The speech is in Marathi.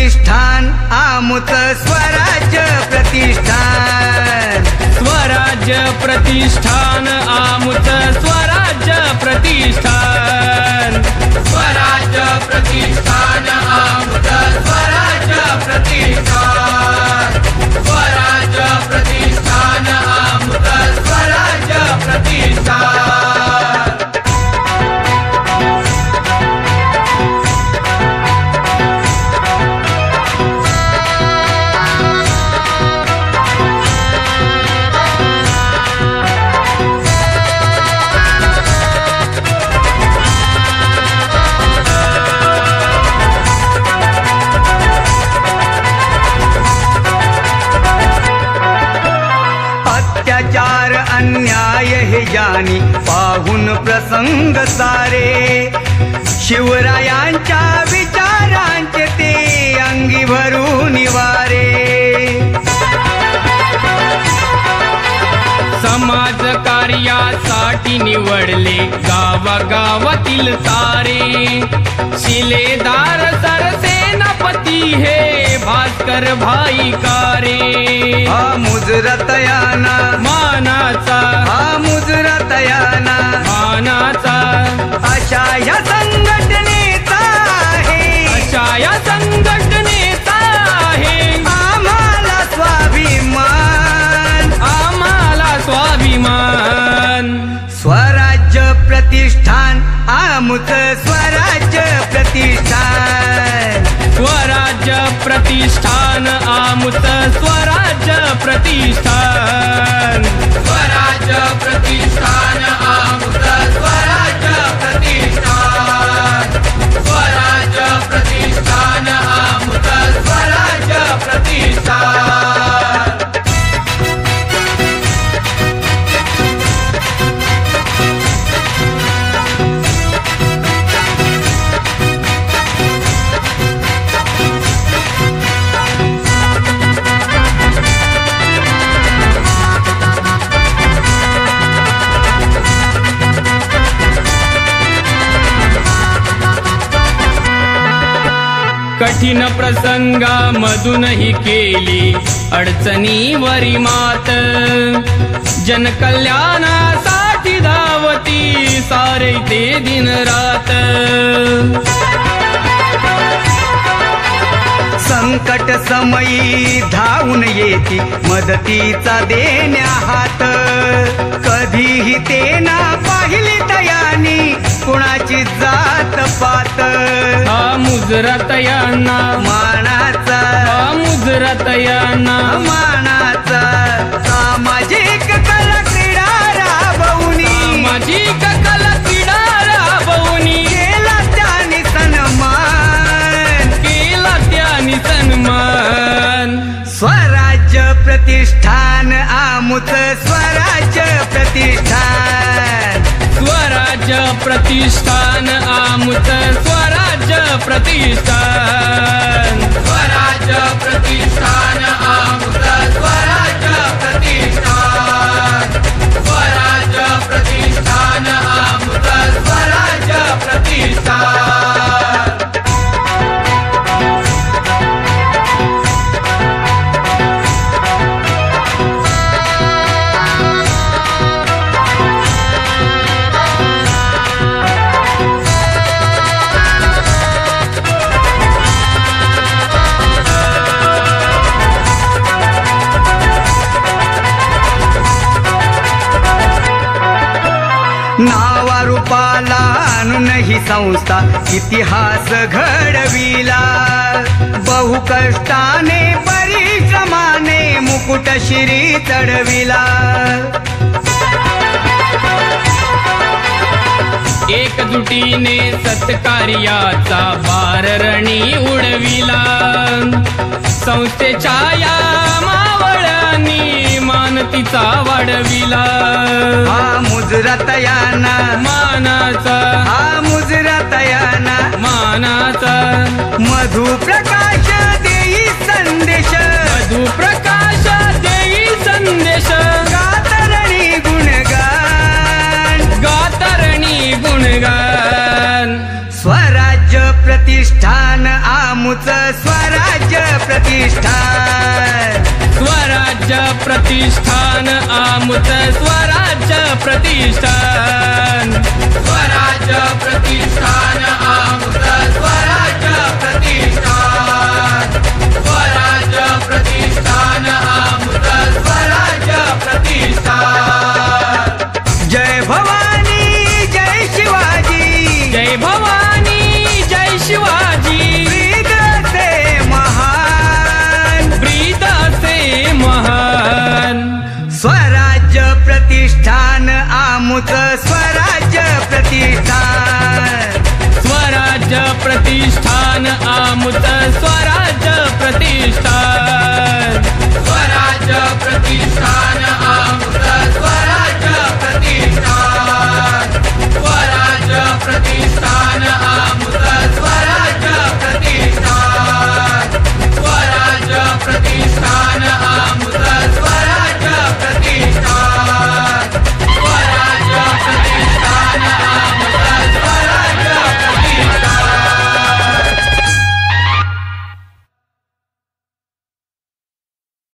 प्रतिष्ठान आमुच स्वराज्य प्रतिष्ठान स्वराज्य प्रतिष्ठान आमुच स्वराज्य प्रतिष्ठान स्वराज्य प्रतिष्ठान आमुच स्वराज्य प्रतिष्ठान स्वराज्य प्रतिष्ठान आमुच स्वराज्य प्रतिष्ठान अन्याय हे जानी पाहून प्रसंग सारे शिवरायांच्या विचारांचे ते अंगी भरून वारे समाज कार्यासाठी निवडले गावागावातील तारे शिलेदार सरसेनापती हे भास्कर भाई कारे हा मुजरतयाना मानाचा हा मुजरतयाना मानाचा अशा या संघटनेचा आहे अशा या संघटनेचा आहे आम्हाला स्वाभिमान आम्हाला स्वाभिमान स्वराज्य प्रतिष्ठान आमुच स्वराज्य प्रतिष्ठान स्वराज्य प्रतिष्ठान आमुच स्वराज्य प्रतिष्ठान स्वराज्य प्रतिष्ठान आमुच स्वराज्य प्रतिष्ठान स्वराज्य प्रतिष्ठान आमुच स्वराज्य प्रतिष्ठान कठीण प्रसंगामधूनही केली अडचणीवरी मात जनकल्याणासाठी धावती सारे ते दिन रात संकट समयी धावून येती मदतीचा देण्या हात कधीही ते ना पाहिली तयानी कुणाची जात पात हा मुजरतयांना मानाचा हा मुजरतयांना मानाचा सामाजिक कला क्रीडा राबवणी सामाजिक कला क्रीडा राबवणी केला त्याने सन्मान केला त्याने सन्मान स्वराज्य प्रतिष्ठान आमुच स्वराज्य प्रतिष्ठान स्वराज्य प्रतिष्ठान आमुच स्वराज्य प्रतिष्ठान स्वराज्य प्रतिष्ठान आमुच स्वराज्य प्रतिष्ठान स्वराज्य प्रतिष्ठान आमुच स्वराज्य प्रतिष्ठान नावा रूपाला आणून ही संस्था इतिहास घडविला बहु कष्टाने परिश्रमाने मुकुट शिरी चढविला एकजुटीने सत्कार्याचा बाररणी उडविला संस्थेच्या या मावळ्यांनी मानतीचा वाढविला हा मुजरतयाना मानाचा हा मुजरतयाना मानाचा मधु प्रकाश देई संदेश मधु प्रकाश देई संदेश गातरणी गुणगान गातरणी गुणगान स्वराज्य प्रतिष्ठान आमुच स्वराज्य प्रतिष्ठान स्वराज्य प्रतिष्ठान अमृत स्वराज्य प्रतिष्ठान स्वराज्य